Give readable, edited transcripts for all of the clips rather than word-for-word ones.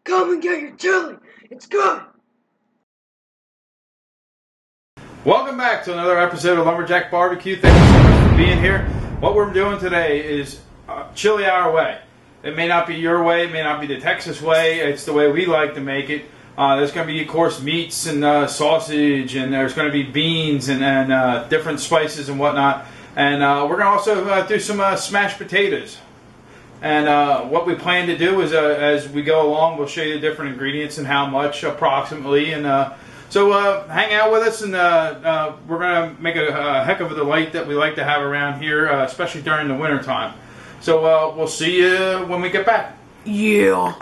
Come and get your chili. It's good. Welcome back to another episode of Lumberjack Barbecue. Thank you so much for being here. What we're doing today is chili our way. It may not be your way, it may not be the Texas way. It's the way we like to make it. There's going to be, of course, meats and sausage, and there's going to be beans and different spices and whatnot. And we're going to also do some smashed potatoes. And what we plan to do is, as we go along, we'll show you the different ingredients and how much approximately. And so hang out with us, and we're going to make a heck of a delight that we like to have around here, especially during the winter time. So we'll see you when we get back. Yeah.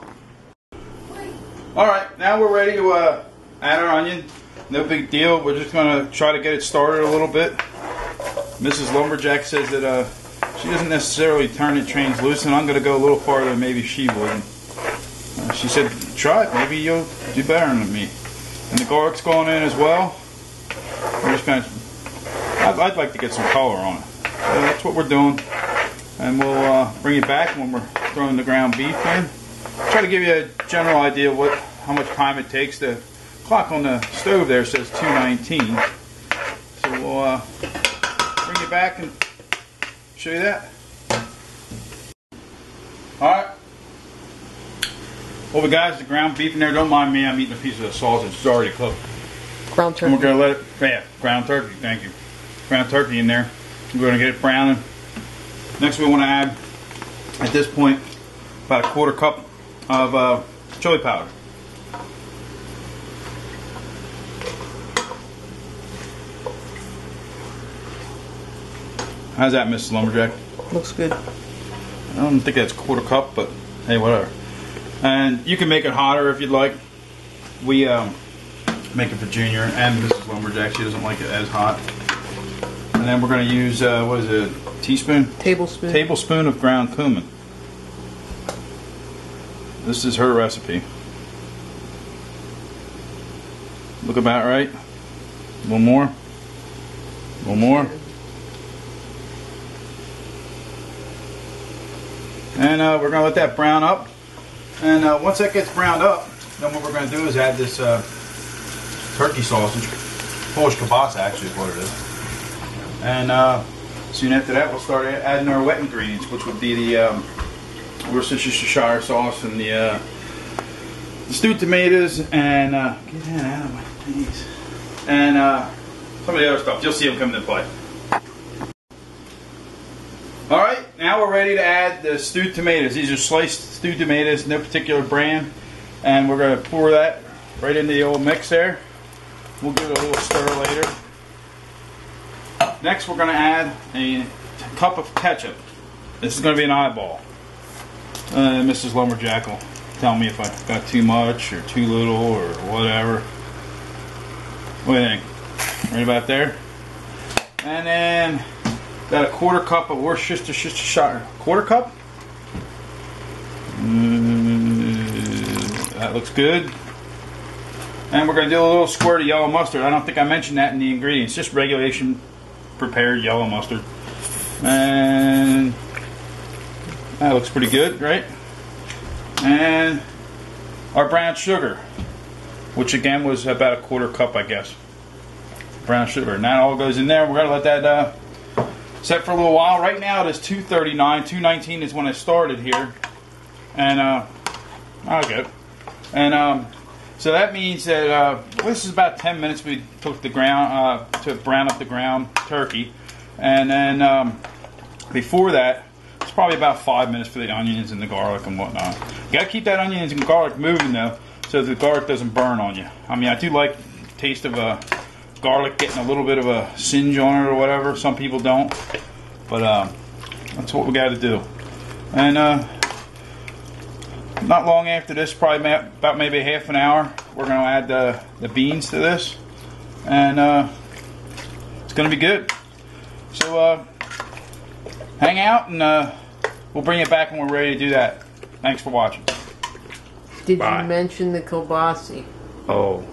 Alright, now we're ready to add our onion. No big deal. We're just going to try to get it started a little bit. Mrs. Lumberjack says that she doesn't necessarily turn the trains loose, and I'm going to go a little farther than maybe she would. She said, try it. Maybe you'll do better than me. And the garlic's going in as well. We're just going to... I'd like to get some color on it. So that's what we're doing. And we'll bring it back when we're throwing the ground beef in. Try to give you a general idea of how much time it takes. The clock on the stove there says 2:19. So we'll bring it back and show you that. Alright. What we got is the ground beef in there. Don't mind me, I'm eating a piece of the sausage. It's already cooked. Ground turkey. And we're going to let it, yeah, ground turkey, thank you. Ground turkey in there. We're going to get it browning. Next we want to add, at this point, about a quarter cup of chili powder. How's that, Mrs. Lumberjack? Looks good. I don't think that's a quarter cup, but hey, whatever. And you can make it hotter if you'd like. We make it for Junior and Mrs. Lumberjack. She doesn't like it as hot. And then we're going to use, what is it, a teaspoon? Tablespoon. Tablespoon of ground cumin. This is her recipe. Look about right. A little more. A little more. And we're going to let that brown up. And once that gets browned up, then what we're going to do is add this turkey sausage. Polish kielbasa actually is what it is. And soon after that we'll start adding our wet ingredients, which would be the Worcestershire sauce and the stewed tomatoes and get that out of my face. And some of the other stuff. You'll see them come into play. Alright, now we're ready to add the stewed tomatoes. These are sliced stewed tomatoes, no particular brand. And we're going to pour that right into the old mix there. We'll give it a little stir later. Next we're going to add a cup of ketchup. This is going to be an eyeball. Mrs. Lumberjack will tell me if I got too much or too little or whatever. What do you think? Right about there? And then got a quarter cup of Worcestershire. Quarter cup? That looks good. And we're going to do a little squirt of yellow mustard. I don't think I mentioned that in the ingredients. Just regulation prepared yellow mustard. And that looks pretty good, right? And our brown sugar, which again was about a quarter cup, I guess. Brown sugar. And that all goes in there. We're going to let that set for a little while. Right now it is 2:39. 2:19 is when I started here. And okay. And so that means that this is about 10 minutes we took the ground to brown up the ground turkey. And then before that, it's probably about 5 minutes for the onions and the garlic and whatnot. You got to keep that onions and garlic moving though, so the garlic doesn't burn on you. I mean, I do like the taste of garlic getting a little bit of a singe on it or whatever. Some people don't, but that's what we got to do. And not long after this, probably about maybe half an hour, we're going to add the beans to this, and it's going to be good. So hang out, and we'll bring it back when we're ready to do that. Thanks for watching. Did you mention the kielbasa? Oh.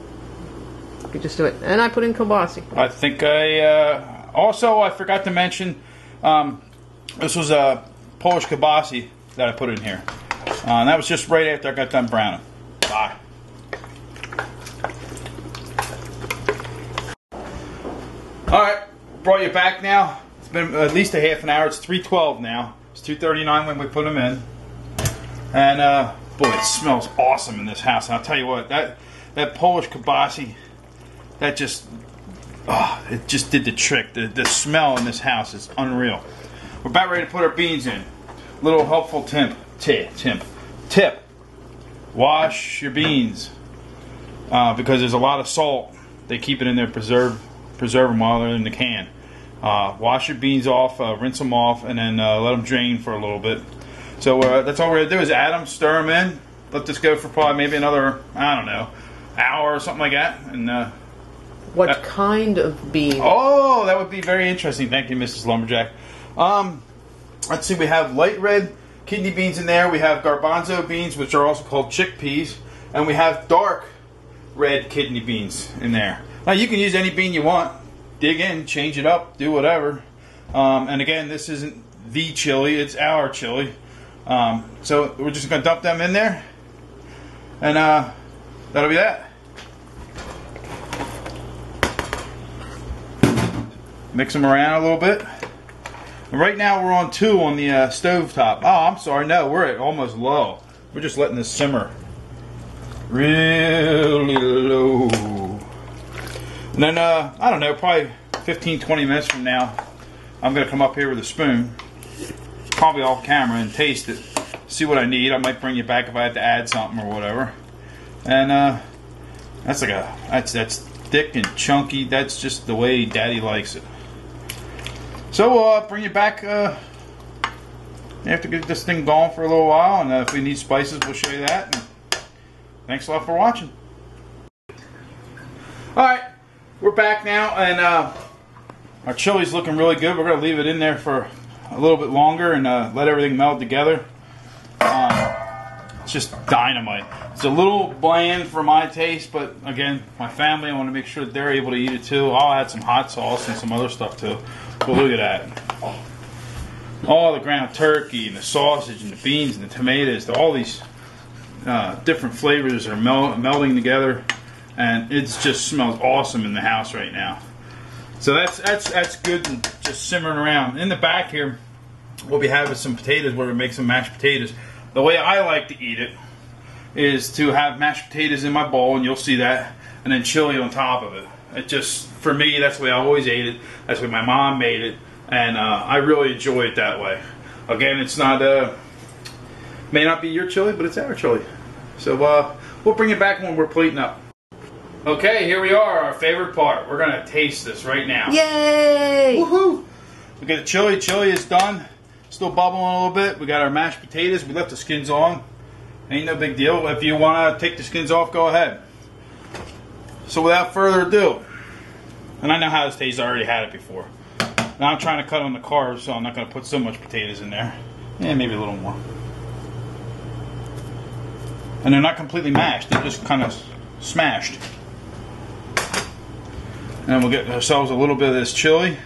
You could just do it. And I put in kielbasa. I think I forgot to mention, this was a Polish kielbasa that I put in here. And that was just right after I got done browning. Bye. Alright, brought you back now. It's been at least a half an hour. It's 3:12 now. It's 2:39 when we put them in. And boy, it smells awesome in this house. And I'll tell you what, that Polish kibasi, that just, it just did the trick. The smell in this house is unreal. We're about ready to put our beans in. Little helpful tip. Wash your beans because there's a lot of salt. They keep it in there, preserve them while they're in the can. Wash your beans off, rinse them off, and then let them drain for a little bit. So that's all we're going to do is add them, stir them in, let this go for probably maybe another, I don't know, hour or something like that. And what kind of beans? Oh, that would be very interesting. Thank you, Mrs. Lumberjack. Let's see, we have light red kidney beans in there. We have garbanzo beans, which are also called chickpeas. And we have dark red kidney beans in there. Now, you can use any bean you want. Dig in, change it up, do whatever. And again, this isn't the chili, it's our chili. So we're just going to dump them in there. And that'll be that. Mix them around a little bit. And right now we're on 2 on the stove top. Oh, I'm sorry, no, we're at almost low. We're just letting this simmer really low. And then, I don't know, probably 15-20 minutes from now, I'm going to come up here with a spoon, probably off camera, and taste it. See what I need. I might bring you back if I have to add something or whatever. And that's like that's thick and chunky. That's just the way Daddy likes it. So we'll bring you back after get this thing going for a little while, and if we need spices, we'll show you that. And thanks a lot for watching. Alright, we're back now, and our chili's looking really good. We're going to leave it in there for a little bit longer and let everything meld together. It's just dynamite. It's a little bland for my taste, but again, my family, I want to make sure that they're able to eat it too. I'll add some hot sauce and some other stuff too. But look at that. All the ground turkey and the sausage and the beans and the tomatoes, all these different flavors are melding together, and it just smells awesome in the house right now. So that's good and just simmering around. In the back here, we'll be having some potatoes where we make some mashed potatoes. The way I like to eat it is to have mashed potatoes in my bowl, and you'll see that, and then chili on top of it. It just, for me, that's the way I always ate it. That's the way my mom made it, and I really enjoy it that way. Again, it's not, may not be your chili, but it's our chili. So we'll bring it back when we're plating up. Okay, here we are, our favorite part. We're gonna taste this right now. Yay! Woohoo! We got the chili. Chili is done. Still bubbling a little bit. We got our mashed potatoes. We left the skins on. Ain't no big deal. If you want to take the skins off, go ahead. So without further ado, and I know how this tastes. I already had it before. Now I'm trying to cut on the carbs, so I'm not going to put so much potatoes in there. Maybe a little more. And they're not completely mashed. They're just kind of smashed. And we'll get ourselves a little bit of this chili.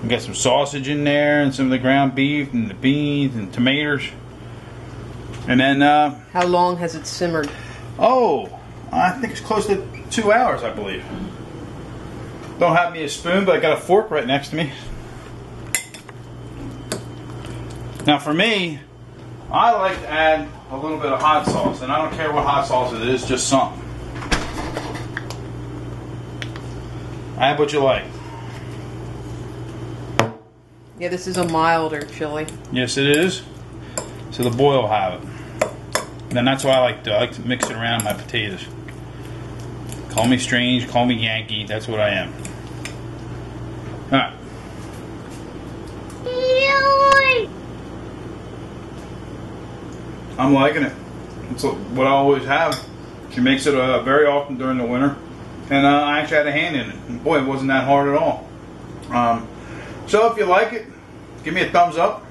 We got some sausage in there, and some of the ground beef, and the beans, and tomatoes. And then, how long has it simmered? Oh, I think it's close to 2 hours, I believe. Don't have me a spoon, but I got a fork right next to me. Now for me, I like to add a little bit of hot sauce, and I don't care what hot sauce it is, just something. Add what you like. Yeah, this is a milder chili. Yes, it is. So the boy will have it. And then that's why I like to mix it around my potatoes. Call me strange, call me Yankee, that's what I am. Alright. I'm liking it. It's what I always have. She makes it very often during the winter. And I actually had a hand in it. And boy, it wasn't that hard at all. So if you like it, give me a thumbs up.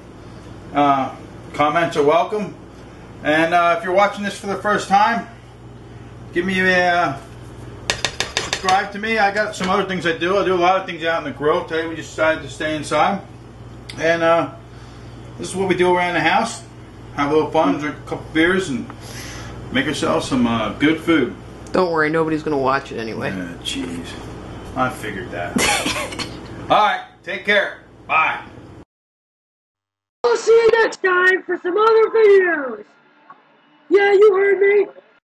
Comments are welcome. And if you're watching this for the first time, give me a subscribe to me. I got some other things I do. I do a lot of things out in the grill. Today we just decided to stay inside. And this is what we do around the house. have a little fun, drink a couple beers, and make ourselves some good food. Don't worry, nobody's going to watch it anyway. Jeez. I figured that. Alright, take care. Bye. I'll see you next time for some other videos. Yeah, you heard me.